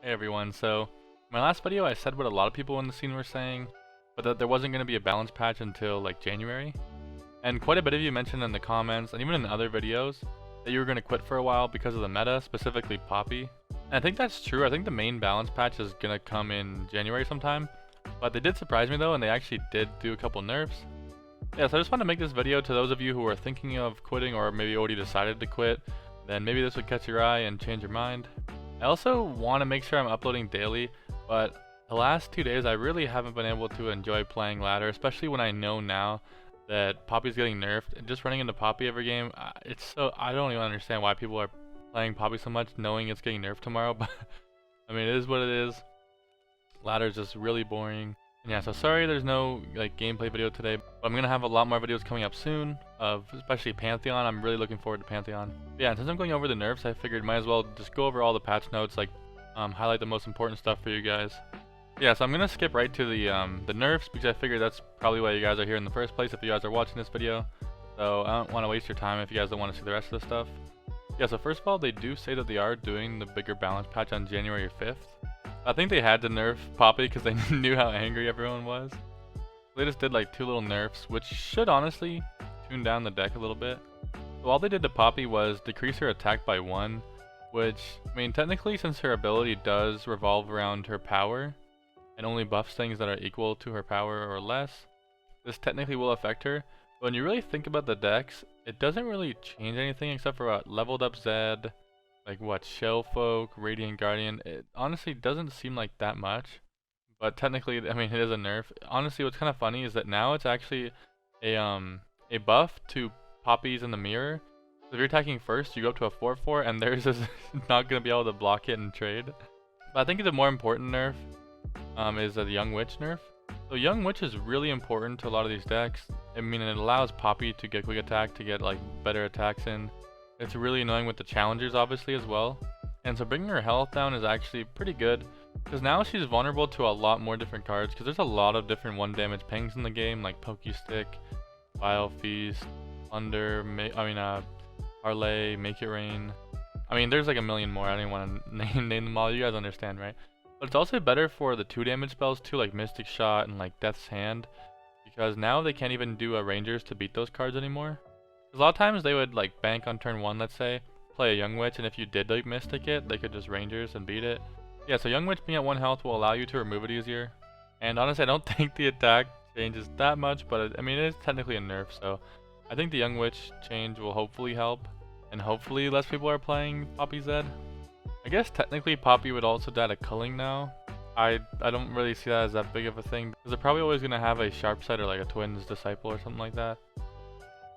Hey everyone, so in my last video I said what a lot of people in the scene were saying, but that there wasn't going to be a balance patch until like January. And quite a bit of you mentioned in the comments and even in other videos that you were going to quit for a while because of the meta, specifically Poppy. And I think that's true. I think the main balance patch is going to come in January sometime, but they did surprise me though, and they actually did do a couple nerfs. Yeah, so I just want to make this video to those of you who are thinking of quitting or maybe already decided to quit. Then maybe this would catch your eye and change your mind. I also want to make sure I'm uploading daily, but the last 2 days I really haven't been able to enjoy playing ladder, especially when I know now that Poppy's getting nerfed. And just running into Poppy every game, I don't even understand why people are playing Poppy so much knowing it's getting nerfed tomorrow, but I mean, it is what it is. Ladder is just really boring. And yeah, so sorry there's no like gameplay video today, but I'm gonna have a lot more videos coming up soon of especially Pantheon. I'm really looking forward to Pantheon. But yeah, since I'm going over the nerfs, I figured might as well just go over all the patch notes, like highlight the most important stuff for you guys. Yeah, so I'm gonna skip right to the nerfs because I figured that's probably why you guys are here in the first place if you guys are watching this video. So I don't want to waste your time if you guys don't want to see the rest of the stuff. Yeah, so first of all, they do say that they are doing the bigger balance patch on January 5th. I think they had to nerf Poppy because they knew how angry everyone was. They just did like 2 little nerfs, which should honestly tune down the deck a little bit. So all they did to Poppy was decrease her attack by 1, which, I mean, technically since her ability does revolve around her power and only buffs things that are equal to her power or less, this technically will affect her. But when you really think about the decks, it doesn't really change anything except for what, leveled up Zed, like what, Shellfolk, Radiant Guardian. It honestly doesn't seem like that much, but technically, I mean, it is a nerf. Honestly, what's kind of funny is that now it's actually a buff to Poppies in the mirror. So if you're attacking first, you go up to a 4/4, and theirs is not going to be able to block it and trade. But I think the more important nerf is the Young Witch nerf. So Young Witch is really important to a lot of these decks. I mean, it allows Poppy to get quick attack, to get like better attacks in. It's really annoying with the challengers obviously as well. And so bringing her health down is actually pretty good, because now she's vulnerable to a lot more different cards, because there's a lot of different 1 damage pings in the game, like Pokestick, Vile Feast, Thunder, Parlay, Make It Rain. I mean, there's like a million more. I don't even want to name them all. You guys understand, right? But it's also better for the 2 damage spells too, like Mystic Shot and like Death's Hand, because now they can't even do a Rangers to beat those cards anymore. A lot of times they would like bank on turn 1, let's say, play a Young Witch, and if you did like Mystic it, they could just Rangers and beat it. Yeah, so Young Witch being at 1 health will allow you to remove it easier. And honestly, I don't think the attack changes that much, but I mean, it is technically a nerf, so I think the Young Witch change will hopefully help, and hopefully less people are playing Poppy Zed. I guess technically Poppy would also die to culling now. I don't really see that as that big of a thing, because they're probably always going to have a sharp side or like a Twins Disciple or something like that.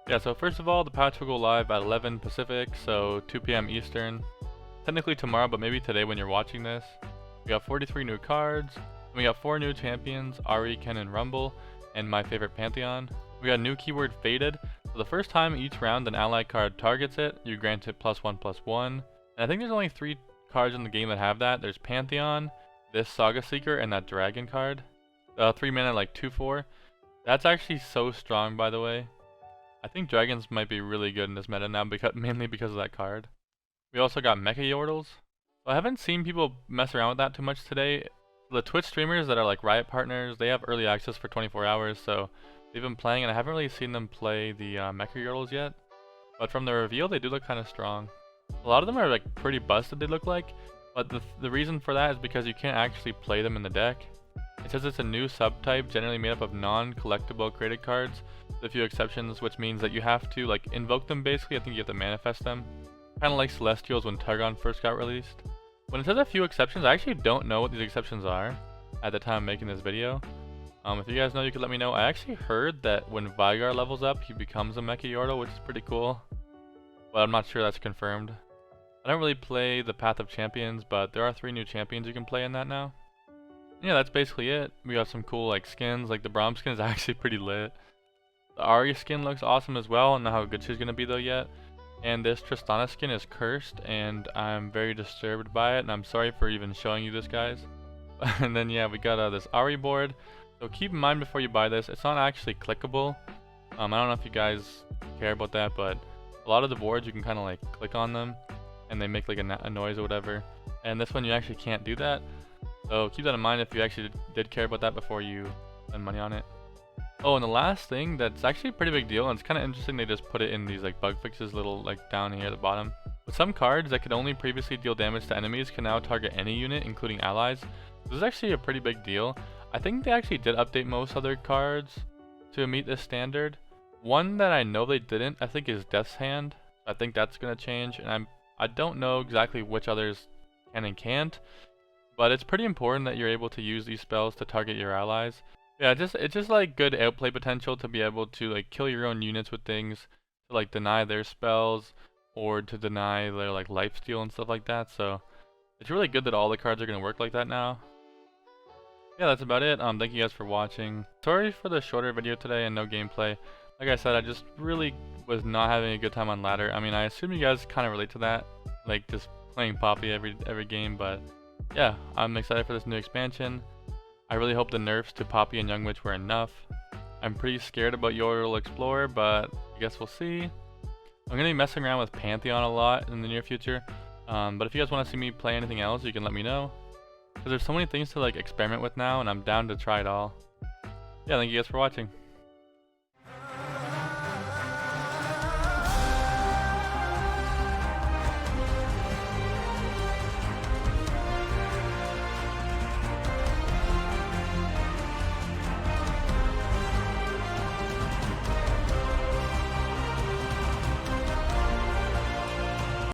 Yeah, so first of all, the patch will go live at 11 Pacific, so 2 PM Eastern. Technically tomorrow, but maybe today when you're watching this. We got 43 new cards, and we got 4 new champions, Ahri, Ken, and Rumble, and my favorite Pantheon. We got a new keyword, Faded. So the first time each round an ally card targets it, you grant it +1/+1. And I think there's only 3 cards in the game that have that. There's Pantheon, this Saga Seeker, and that Dragon card. 3 mana, like 2/4. That's actually so strong, by the way. I think dragons might be really good in this meta now, mainly because of that card. We also got Mecha Yordles. So I haven't seen people mess around with that too much today. The Twitch streamers that are like Riot partners, they have early access for 24 hours, so they've been playing, and I haven't really seen them play the Mecha Yordles yet. But from the reveal, they do look kind of strong. A lot of them are like pretty busted, they look like, but the reason for that is because you can't actually play them in the deck. It says it's a new subtype generally made up of non-collectible created cards, with a few exceptions, which means that you have to like invoke them basically. I think you have to manifest them. Kind of like Celestials when Targon first got released. When it says a few exceptions, I actually don't know what these exceptions are at the time of making this video. If you guys know, you could let me know. I actually heard that when Veigar levels up, he becomes a Mecha Yordle, which is pretty cool. But I'm not sure that's confirmed. I don't really play the Path of Champions, but there are 3 new champions you can play in that now. Yeah, that's basically it. We got some cool like skins, like the Braum skin is actually pretty lit. The Ahri skin looks awesome as well. I don't know how good she's going to be though yet. And this Tristana skin is cursed, and I'm very disturbed by it, and I'm sorry for even showing you this, guys. And then yeah, we got this Ahri board. So keep in mind before you buy this, it's not actually clickable. I don't know if you guys care about that, but a lot of the boards you can kind of like click on them, and they make like a noise or whatever. and this one you actually can't do that. So keep that in mind if you actually did care about that before you spend money on it. Oh, and the last thing that's actually a pretty big deal, and it's kind of interesting they just put it in these like bug fixes little like down here at the bottom. But some cards that could only previously deal damage to enemies can now target any unit, including allies. This is actually a pretty big deal. I think they actually did update most other cards to meet this standard. One that I know they didn't, I think, is Death's Hand. I think that's gonna change, and I don't know exactly which others can and can't, but it's pretty important that you're able to use these spells to target your allies. Yeah, it's just like good outplay potential to be able to like kill your own units with things, to like deny their spells, or to deny their like lifesteal and stuff like that. So it's really good that all the cards are gonna work like that now. Yeah, that's about it. Thank you guys for watching. Sorry for the shorter video today and no gameplay. Like I said, I just really was not having a good time on ladder. I mean, I assume you guys kind of relate to that, like just playing Poppy every game. But yeah, I'm excited for this new expansion. I really hope the nerfs to Poppy and Young Witch were enough. I'm pretty scared about Yordle Explorer, but I guess we'll see. I'm gonna be messing around with Pantheon a lot in the near future. But if you guys want to see me play anything else, you can let me know. Because there's so many things to like experiment with now, and I'm down to try it all. Yeah, thank you guys for watching.